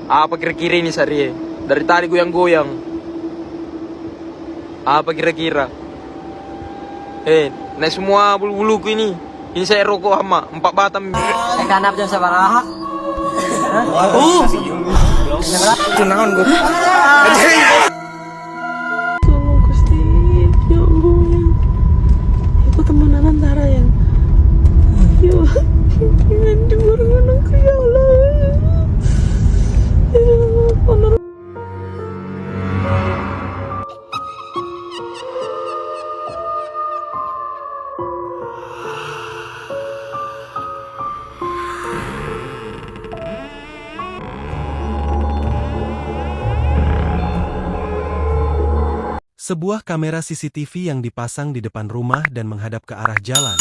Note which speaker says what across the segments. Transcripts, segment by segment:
Speaker 1: Apa kira-kira ini Sari? Dari tadi goyang-goyang. Apa kira-kira? Naik semua bulu-buluku ini. Ini saya rokok sama 4 batang.
Speaker 2: Kanap jam sabaraha.
Speaker 1: Tunangan gue.
Speaker 3: Tolong Gusti, ya Allah. Aku temenan antara yang ya Allah, yang di anakku ya Allah. Ya Allah,
Speaker 4: Sebuah kamera CCTV yang dipasang di depan rumah dan menghadap ke arah jalan,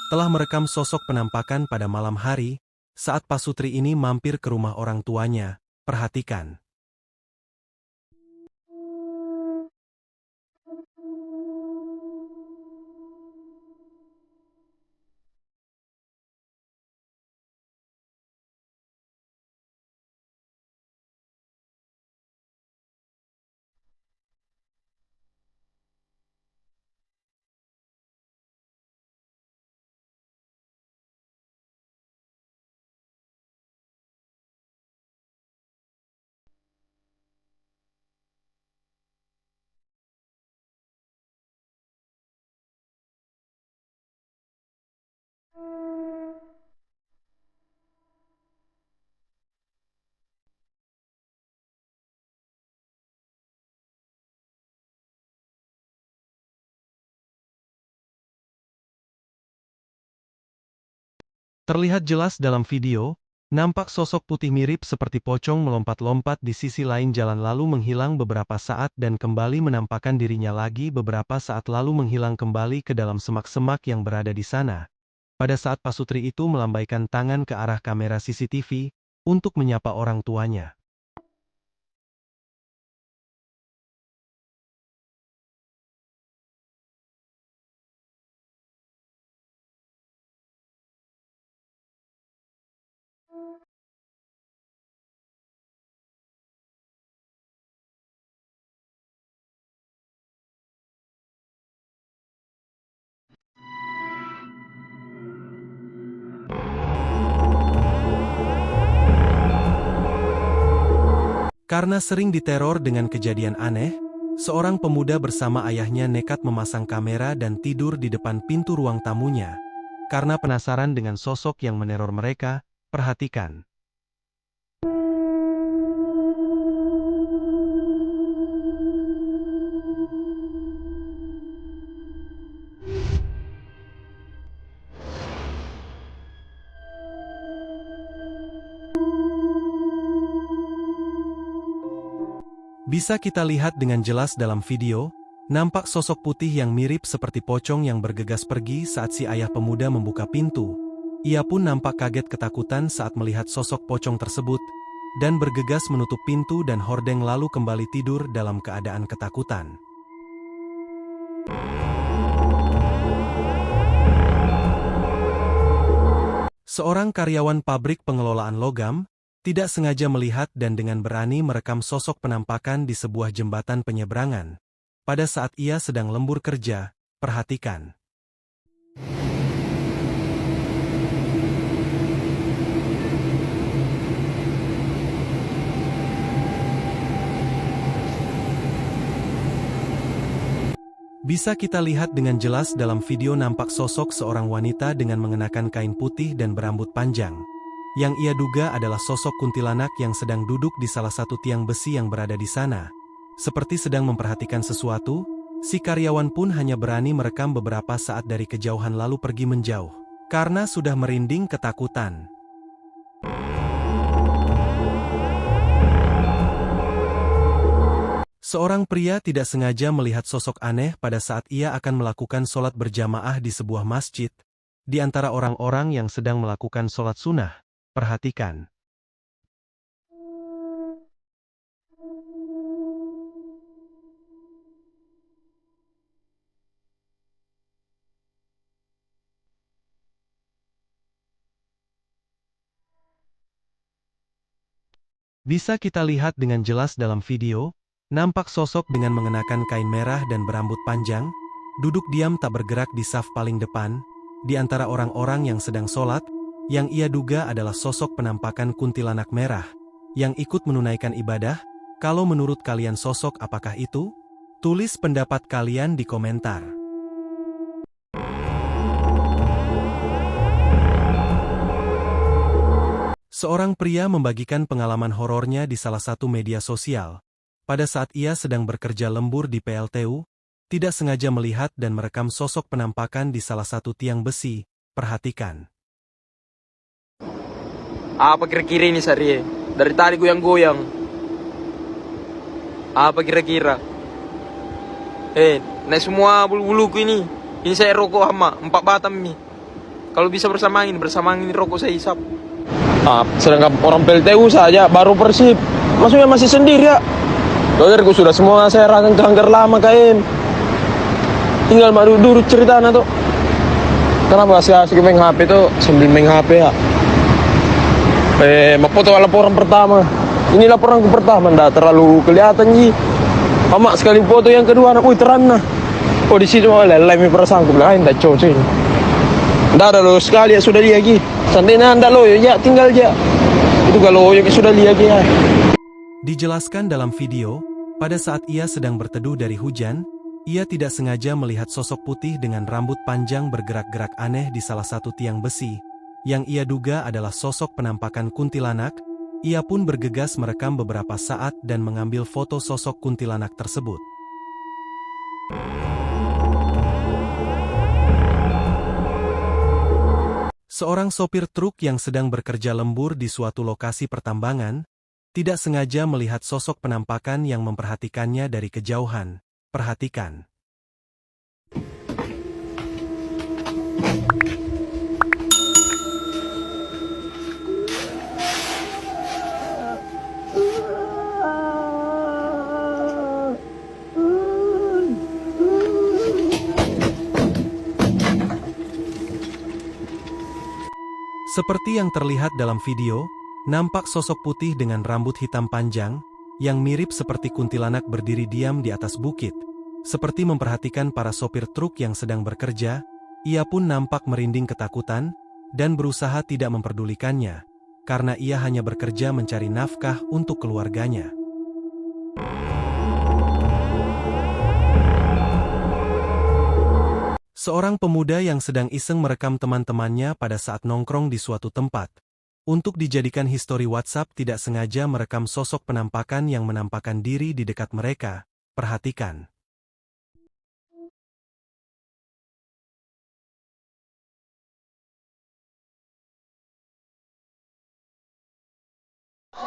Speaker 4: telah merekam sosok penampakan pada malam hari, saat pasutri ini mampir ke rumah orang tuanya. Perhatikan. Terlihat jelas dalam video, nampak sosok putih mirip seperti pocong melompat-lompat di sisi lain jalan lalu menghilang beberapa saat dan kembali menampakkan dirinya lagi beberapa saat lalu menghilang kembali ke dalam semak-semak yang berada di sana. Pada saat pasutri itu melambaikan tangan ke arah kamera CCTV, untuk menyapa orang tuanya. Karena sering diteror dengan kejadian aneh, seorang pemuda bersama ayahnya nekat memasang kamera dan tidur di depan pintu ruang tamunya. Karena penasaran dengan sosok yang meneror mereka, perhatikan. Bisa kita lihat dengan jelas dalam video, nampak sosok putih yang mirip seperti pocong yang bergegas pergi saat si ayah pemuda membuka pintu. Ia pun nampak kaget ketakutan saat melihat sosok pocong tersebut, dan bergegas menutup pintu dan hordeng lalu kembali tidur dalam keadaan ketakutan. Seorang karyawan pabrik pengelolaan logam, tidak sengaja melihat dan dengan berani merekam sosok penampakan di sebuah jembatan penyeberangan. Pada saat ia sedang lembur kerja, perhatikan. Bisa kita lihat dengan jelas dalam video nampak sosok seorang wanita dengan mengenakan kain putih dan berambut panjang. Yang ia duga adalah sosok kuntilanak yang sedang duduk di salah satu tiang besi yang berada di sana. Seperti sedang memperhatikan sesuatu, si karyawan pun hanya berani merekam beberapa saat dari kejauhan lalu pergi menjauh. Karena sudah merinding ketakutan. Seorang pria tidak sengaja melihat sosok aneh pada saat ia akan melakukan sholat berjamaah di sebuah masjid. Di antara orang-orang yang sedang melakukan sholat sunnah, perhatikan. Bisa kita lihat dengan jelas dalam video, nampak sosok dengan mengenakan kain merah dan berambut panjang, duduk diam tak bergerak di saf paling depan, di antara orang-orang yang sedang sholat, yang ia duga adalah sosok penampakan kuntilanak merah, yang ikut menunaikan ibadah. Kalau menurut kalian sosok apakah itu? Tulis pendapat kalian di komentar. Seorang pria membagikan pengalaman horornya di salah satu media sosial. Pada saat ia sedang bekerja lembur di PLTU, tidak sengaja melihat dan merekam sosok penampakan di salah satu tiang besi. Perhatikan.
Speaker 1: Apa kira-kira ini Sari? Dari tadi goyang-goyang. Apa kira-kira? Nah semua bulu-buluku ini. Ini saya rokok sama 4 batang nih. Kalau bisa bersamaan ini rokok saya hisap. Sedangkan orang PLTU saja baru Persib. Maksudnya masih sendiri ya. Dogerku sudah semua saya serahkan ke hanggar lama kain. Tinggal duduk ceritanya tuh. Kenapa asik-asik main HP tuh sambil main HP ya. Foto laporan pertama. Ini laporanku pertama, ndak terlalu kelihatan ji. Amak sekali foto yang kedua anak, terang nah. Oh di situ malah lem perasaanku bilang, ndak cocok ini. Ndak ada lo sekali ya sudah lihat lagi. Santai ndak lo ya tinggal aja. Itu kalau yang sudah lihat ya.
Speaker 4: Dijelaskan dalam video, pada saat ia sedang berteduh dari hujan, ia tidak sengaja melihat sosok putih dengan rambut panjang bergerak-gerak aneh di salah satu tiang besi, yang ia duga adalah sosok penampakan kuntilanak. Ia pun bergegas merekam beberapa saat dan mengambil foto sosok kuntilanak tersebut. Seorang sopir truk yang sedang bekerja lembur di suatu lokasi pertambangan, tidak sengaja melihat sosok penampakan yang memperhatikannya dari kejauhan. Perhatikan. Seperti yang terlihat dalam video, nampak sosok putih dengan rambut hitam panjang, yang mirip seperti kuntilanak berdiri diam di atas bukit. Seperti memperhatikan para sopir truk yang sedang bekerja, ia pun nampak merinding ketakutan, dan berusaha tidak memperdulikannya, karena ia hanya bekerja mencari nafkah untuk keluarganya. Seorang pemuda yang sedang iseng merekam teman-temannya pada saat nongkrong di suatu tempat. Untuk dijadikan histori WhatsApp tidak sengaja merekam sosok penampakan yang menampakkan diri di dekat mereka. Perhatikan.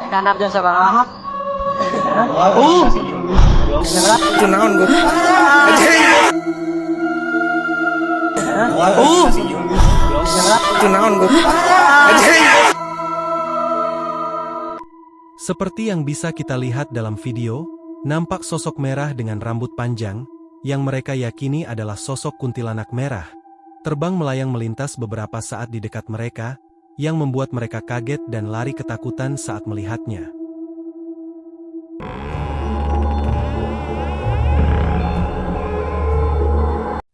Speaker 2: Kanap dyan sa baraha.
Speaker 1: Itu naon gue. Itu naon gue.
Speaker 4: Seperti yang bisa kita lihat dalam video, nampak sosok merah dengan rambut panjang, yang mereka yakini adalah sosok kuntilanak merah, terbang melayang melintas beberapa saat di dekat mereka, yang membuat mereka kaget dan lari ketakutan saat melihatnya.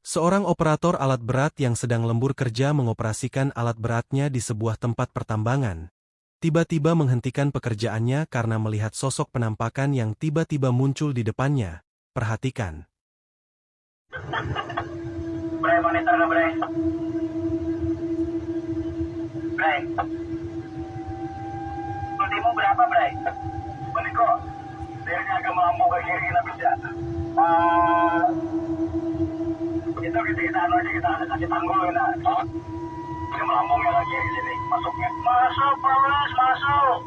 Speaker 4: Seorang operator alat berat yang sedang lembur kerja mengoperasikan alat beratnya di sebuah tempat pertambangan. Tiba-tiba menghentikan pekerjaannya karena melihat sosok penampakan yang tiba-tiba muncul di depannya. Perhatikan.
Speaker 5: Bre, monitor nggak, Bre? Bre. Ultimu berapa, Bre? Meniko, biarnya agak melambung ke kiri, nggak bisa. Itu kita anu aja, kita ada sakit tanggul, nah. Ini melambungnya lagi di sini, masuknya. Masuk, Pak Wes, masuk.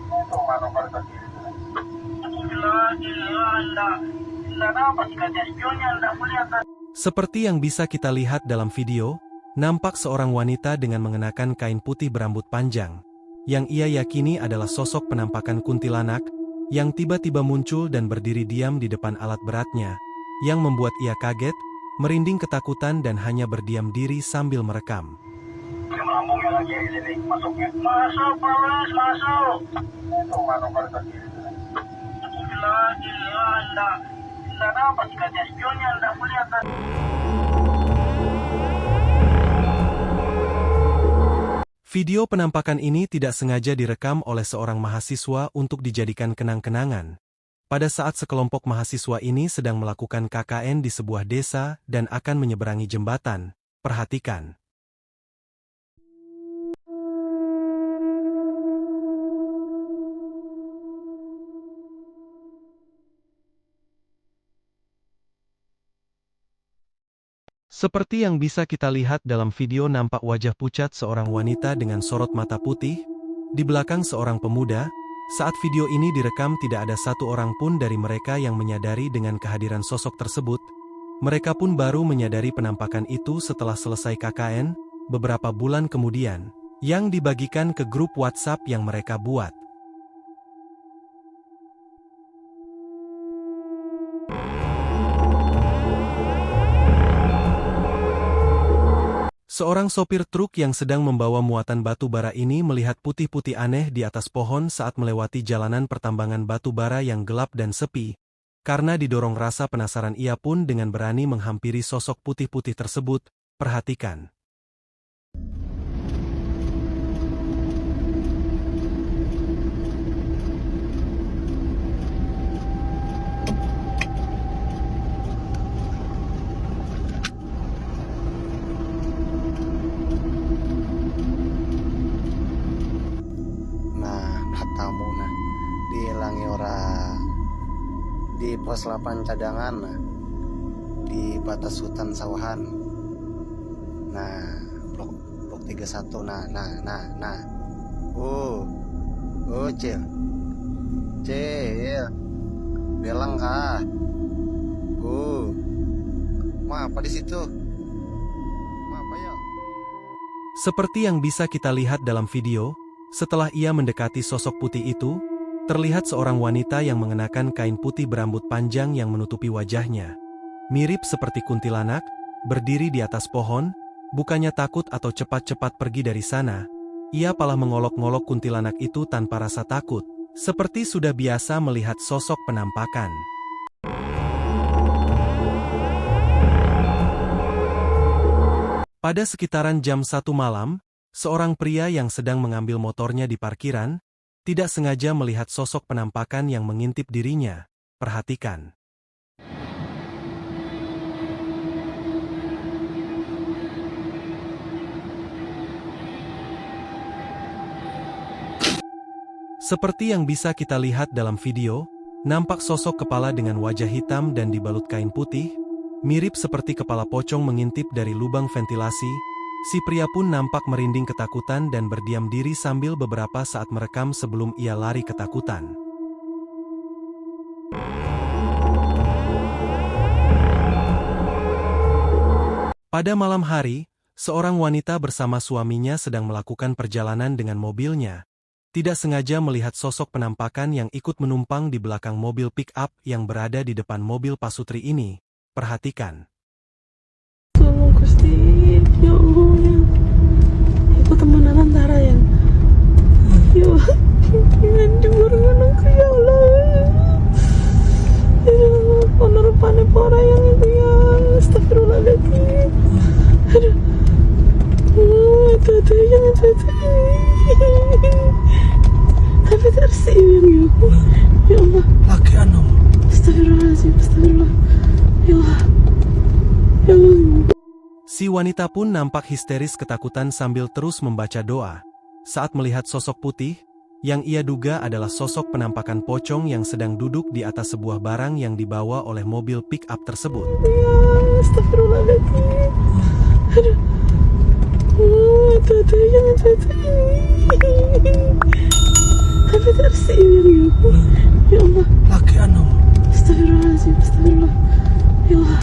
Speaker 5: Itu masuk ke kiri. Gila, Anda apa sih kerja spionnya, Anda melihat.
Speaker 4: Seperti yang bisa kita lihat dalam video, nampak seorang wanita dengan mengenakan kain putih berambut panjang, yang ia yakini adalah sosok penampakan kuntilanak, yang tiba-tiba muncul dan berdiri diam di depan alat beratnya, yang membuat ia kaget, merinding ketakutan dan hanya berdiam diri sambil merekam.
Speaker 5: Ini melambungnya lagi di sini masuknya. Masuk Pak Wes, masuk. Itu manuver tadi. Lagi ya, enggak dapat ikan spionnya, enggak melihat.
Speaker 4: Video penampakan ini tidak sengaja direkam oleh seorang mahasiswa untuk dijadikan kenang-kenangan. Pada saat sekelompok mahasiswa ini sedang melakukan KKN di sebuah desa dan akan menyeberangi jembatan, perhatikan. Seperti yang bisa kita lihat dalam video, nampak wajah pucat seorang wanita dengan sorot mata putih, di belakang seorang pemuda. Saat video ini direkam tidak ada satu orang pun dari mereka yang menyadari dengan kehadiran sosok tersebut. Mereka pun baru menyadari penampakan itu setelah selesai KKN, beberapa bulan kemudian, yang dibagikan ke grup WhatsApp yang mereka buat. Seorang sopir truk yang sedang membawa muatan batu bara ini melihat putih-putih aneh di atas pohon saat melewati jalanan pertambangan batu bara yang gelap dan sepi. Karena didorong rasa penasaran, ia pun dengan berani menghampiri sosok putih-putih tersebut. Perhatikan.
Speaker 6: Tamu nah dihilangi orang di pos 8 cadangan nah, di batas hutan sawahan nah blok 31 nah cil belang kah ma apa di situ ma apa ya.
Speaker 4: Seperti yang bisa kita lihat dalam video, setelah ia mendekati sosok putih itu, terlihat seorang wanita yang mengenakan kain putih berambut panjang yang menutupi wajahnya. Mirip seperti kuntilanak, berdiri di atas pohon, bukannya takut atau cepat-cepat pergi dari sana. Ia malah mengolok-ngolok kuntilanak itu tanpa rasa takut, seperti sudah biasa melihat sosok penampakan. Pada sekitaran jam 1 malam, seorang pria yang sedang mengambil motornya di parkiran, tidak sengaja melihat sosok penampakan yang mengintip dirinya. Perhatikan. Seperti yang bisa kita lihat dalam video, nampak sosok kepala dengan wajah hitam dan dibalut kain putih, mirip seperti kepala pocong mengintip dari lubang ventilasi. Si pria pun nampak merinding ketakutan dan berdiam diri sambil beberapa saat merekam sebelum ia lari ketakutan. Pada malam hari, seorang wanita bersama suaminya sedang melakukan perjalanan dengan mobilnya. Tidak sengaja melihat sosok penampakan yang ikut menumpang di belakang mobil pick-up yang berada di depan mobil pasutri ini. Perhatikan.
Speaker 3: Tolong Gusti, ya Allah ya. Iku temenan antara yang. Ya Allah, jangan diurunganku ya Allah. Ya Allah, penerupane pora yang itu yang astagfirullahaladzim. Aduh. Itu yang itu. Tapi tersih yang ya. Ya Allah.
Speaker 6: Laki anu.
Speaker 3: Astagfirullahaladzim, astagfirullah. Ya Allah. Ya Allah.
Speaker 4: Si wanita pun nampak histeris ketakutan sambil terus membaca doa. Saat melihat sosok putih, yang ia duga adalah sosok penampakan pocong yang sedang duduk di atas sebuah barang yang dibawa oleh mobil pick-up tersebut.
Speaker 3: Ya, astagfirullahaladzim. Aduh. Itu yang itu. Tapi tersih yang ya. Ya Allah.
Speaker 6: Laki anu.
Speaker 3: Astagfirullahaladzim, astagfirullah. Ya Allah.